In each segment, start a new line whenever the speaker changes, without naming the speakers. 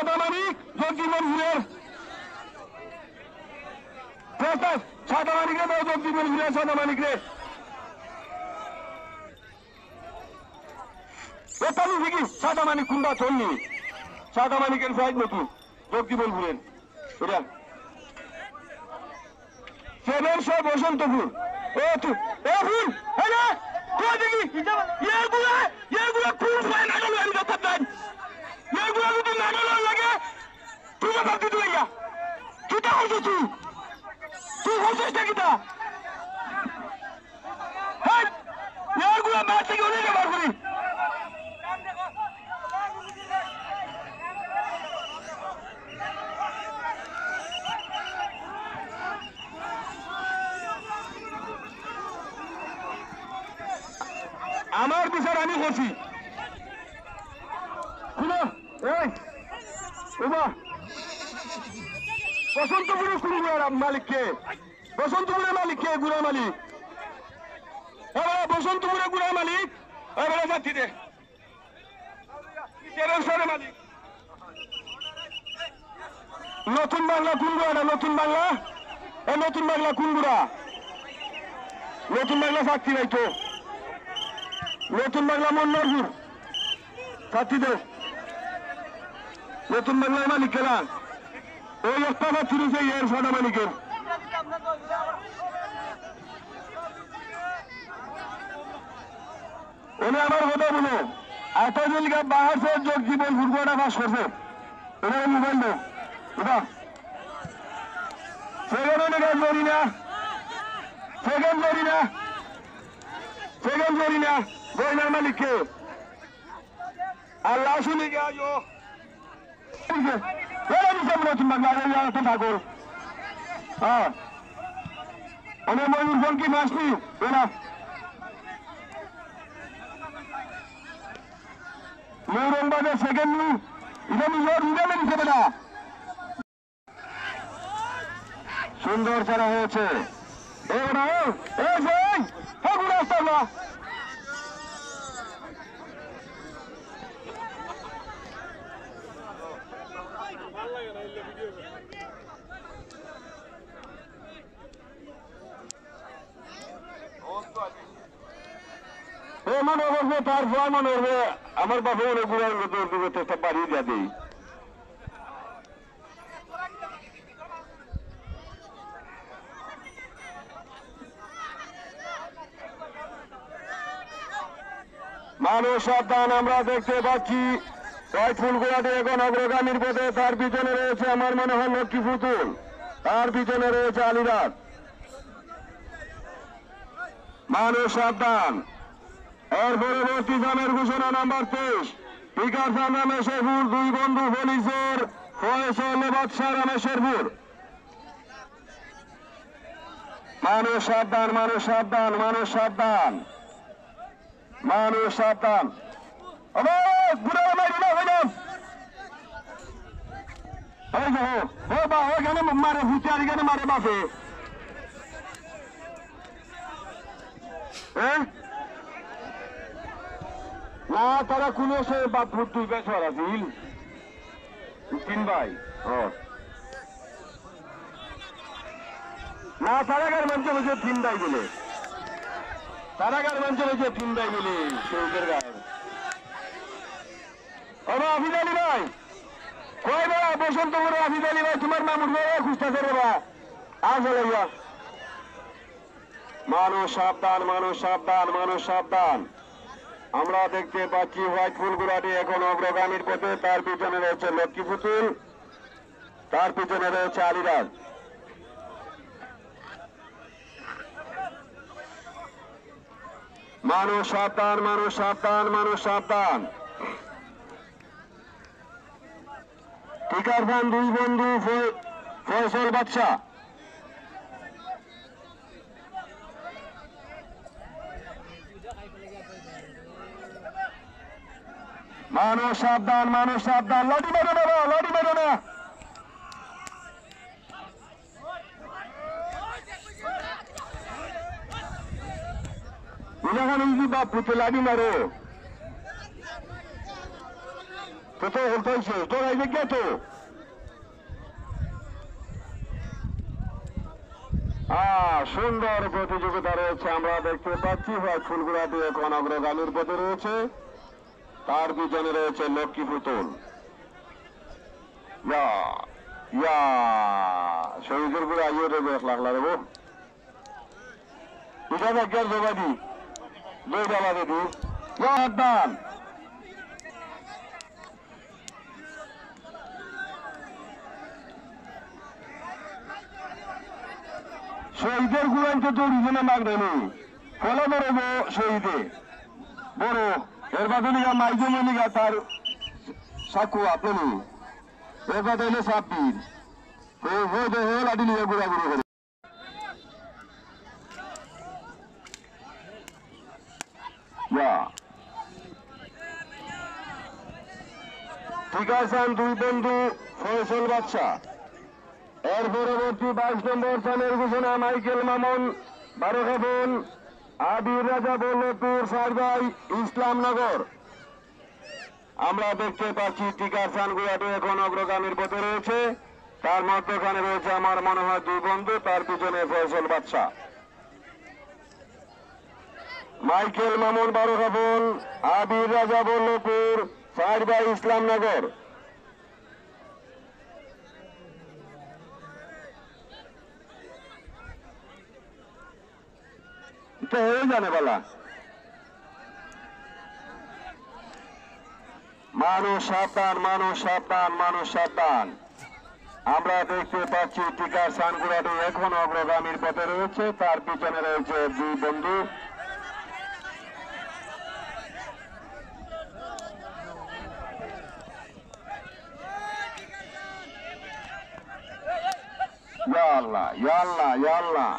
সাদা মানিক জগজীবন ঘুরের সাদা মানিক রে জগজীবন ঘুরে সাদা মানিক রে তালু দেখি সাদা মানিক কুন্ডা চলনি সাদা মানিকের সাইড নতুন জগজীবন ঘুরেন এটা 700 বসন্তপুর ও তুই ও ভুল হ্যাঁ তুই দেখি এগুলা কোন ফাইন আনলো আমি কথা নাই এগুলা যদি না আনলো লাগে তুই কথা দিতে ভাইয়া তুই তা হইছিস তুই হইছিস নাকি তা হ্যাঁ এগুলা ম্যাচ থেকে উঠে যাবার করি আমার বিচার আমি করছি বসন্তপুরের কোন মালিককে বসন্তপুরের মালিককে গুড়া মালিক বসন্তপুরের গুড়া মালিক যাচ্ছি রে মালিক নতুন বাংলা কোন গুড়া নতুন বাংলা নতুন বাংলা কোন গুড়া নতুন বাংলা সাক্ষী নাই তো নতুন বাংলা মন্নরপুর সাথী দেব নতুন বাংলার মালিক কেনা ওই একটা সাথী রয়েছে এর সাদা মালিকের উনি আমার কথা বলো এত দিনকে বাহার সে যোগ জীবন ফুটবলটা পাস করছে ওরা মোবাইল দেব ওটা সেকেন্ড জরি না সেকেন্ড জরি না সেকেন্ড জরি না গয়নার মালিককে আল্লাহ শুনে গে আজো নতুন বাংলা ঠাকুর হ্যাঁ আমি ময়ূর ফোনকি মাসনি বলা ময়ূরঙ্গবাদের সেকেন্ড দিতে না সুন্দর ছাড়া হয়েছে মনে করবো তার ফল মনে করবো আমার বাবা মনে গুড়ার বাড়িয়ে দিয়া দিই মানুষ সাবধান আমরা দেখতে পাচ্ছি ফুলগুলাটি এখন অগ্রগামীর পথে তার পিছনে রয়েছে আমার মনে হয় লক্ষ্মী পুতুল তার পিছনে রয়েছে আলিরাজ মানুষ সাবধান এর পরবর্তী জামের ঘোষণা নাম্বার 23 পিকার রামেশ্বরপুর দুই বন্ধু পুলিশের ফয়সল বাদশাহ রামেশ্বরপুর মানুষ সাবধান মানুষ সাবধান মানুষ সাবধান মানুষ সাবধান মারে হুঁচারি কেন মারে বাপে না তারা কোন সে বাপ তুই বেছরা দিল তিন ভাই না তারাগার মঞ্চে বসে তিন ভাই বলে তারাগার মঞ্চে বসে তিন ভাই বলে শৌকের গায়ে হাফিজ আলী ভাই কয় বা বসন্তপুরে হাফিজ আলী ভাই তোমার মামুর ভাই খুঁজতেছে রে বা আজ লাইয়া মানুষ সাবধান মানুষ সাবধান মানুষ সাবধান আমরা দেখতে পাচ্ছি হোয়াইট ফুলগুলাটি এখন অগ্রগামীর পথে তার পিছনে রয়েছে লক্ষ্মী পুতুল তার পিছনে রয়েছে আলিরাজ মানুষ সাবধান মানুষ সাবধান মানুষ সাবধান টিকার খান দুই বন্ধু ফয়সল বাদশাহ মানুষ সাবধান লাঠি মেরো না লাঠি মেরো না বাপ পুতে লাঠি মারো তো হইছে তোর আইবে কে তো সুন্দর প্রতিযোগিতা রয়েছে আমরা দেখতে পাচ্ছি ফুলগুড়াটি এখন অগ্রগামীর পথে রয়েছে তার পিছনে রয়েছে লক্ষ্মী পুতুল শহীদের গুলো আইয়ে দেবে 1 লাখ লাগবো এটা দেখার জবাদি দুই ডালা দিদি দান শহীদের গুলাইতে তো রিজনে মাগরেনি ফলে বড় শহীদে বড় এর বাদলিগা মাইজমনিগা তার সাকু আপনি এর বাদলে সাপির হল আদি নিয়ে ঘোরাঘুরি করে ঠিক আছেন দুই বন্ধু ফয়সল বাদশা এর পরবর্তী 22 নম্বর স্থানের ঘোষণা মাইকেল মামুন 12 খাবন আবির রাজা বল্লভপুর সারবাই ইসলামনগর আমরা দেখতে পাচ্ছি টিকার সানগুয়াটি এখন অগ্রগামীর পথে রয়েছে তার মধ্যখানে রয়েছে আমার মনে হয় দুই বন্ধু তার পিছনে ফয়সল বাদশা মাইকেল মামুন 12 খাবন আবির রাজা বল্লভপুর সারবাই ইসলামনগর হয়ে জানে বলা মানুষ সাবধান মানুষ সাবধান মানুষ সাবধান আমরা দেখতে পাচ্ছি টিকার সানগুড়াটি এখন অগ্রগামীর পথে রয়েছে তার পিছনে রয়েছে দুই বন্ধু ইয়া আল্লাহ ইয়া আল্লাহ ইয়া আল্লাহ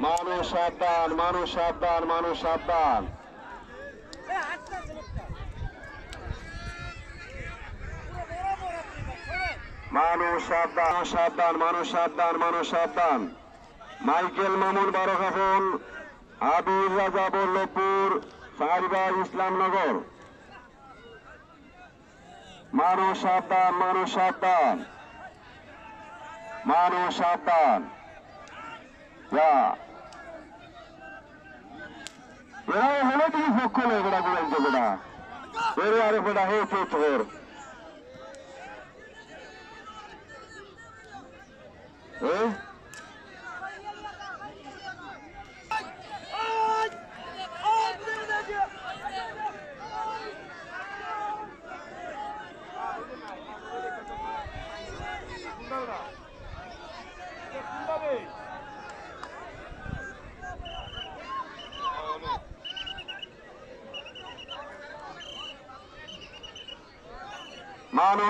মানুষ সাবধান মানুষ সাবধান মানুষ সাবধান মানুষ সাবধান সাবধান মানুষ সাবধান মানুষ সাবধান মাইকেল মামুন 12 খাবন আবির রাজা বল্লভপুর সারবাই ইসলামনগর মানুষ সাবধান মানুষ সাবধান মানুষ সাবধান এরা হলো তুমি পক্ষ নেই গোটা গুড়াইতে গোটা এর আরে গোটা হয়েছে তোর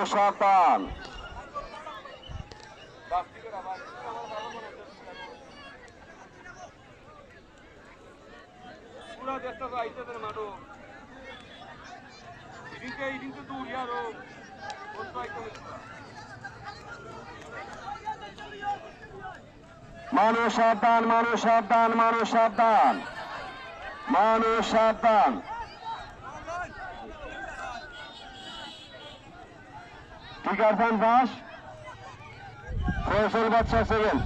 মানুষ সাবধান মানুষ সাবধান মানুষ সাবধান মানুষ সাবধান মানুষ সাবধান টিকার খান দাস ফয়সল বাদশা সেকেন্ড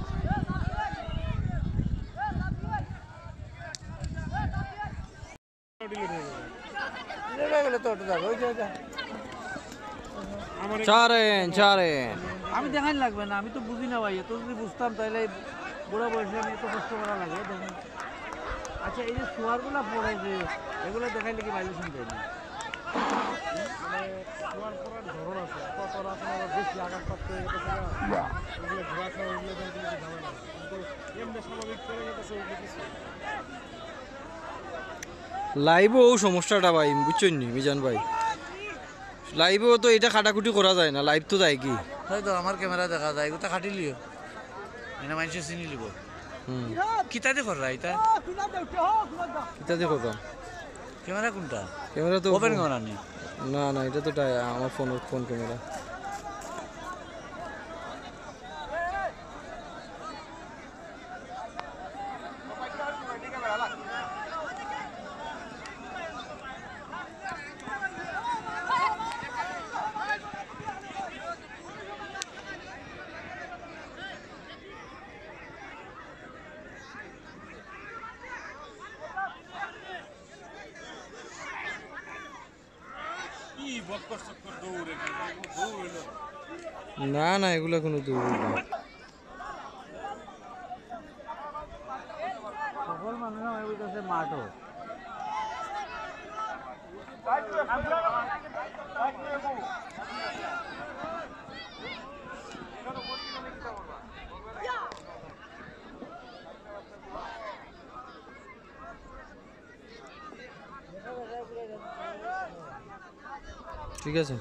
আমি দেখাই লাগবে না আমি তো বুঝি না ভাই তো যদি বুঝতাম তাহলে বুড়া বয়সে আমি এত কষ্ট করা লাগে দেখেন আচ্ছা এই যে সোয়ারগুলা পড়ে যে এগুলো দেখাইলে কি ভাইলেশন দেয় না সোয়ার পড়ার ধরন আছে কত আপনার বেশি আঘাত করতে এগুলো ঘোরা খাওয়া এগুলো ঝামেলা কিন্তু এমনি স্বাভাবিক করে গেছে ওইগুলো কিছু
লাইভও সমস্যাটা ভাই বুঝছেন নি মিজান ভাই লাইভেও তো এটা কাটাকুটি করা যায় না লাইভ তো যায় কি
হয়তো আমার ক্যামেরা দেখা যায় ওটা কাটিলিও এনে মানুষে চিনি লিব কিতাতে করা এটা
কিতাতে করতাম
ক্যামেরা কোনটা
ক্যামেরা তো
ওপেন করা নেই
না না এটা তো আমার ফোন ক্যামেরা না না এগুলা কোনো দূর না।
সকল মানুষ আমার বলতেছে মাঠও
ঠিক আছে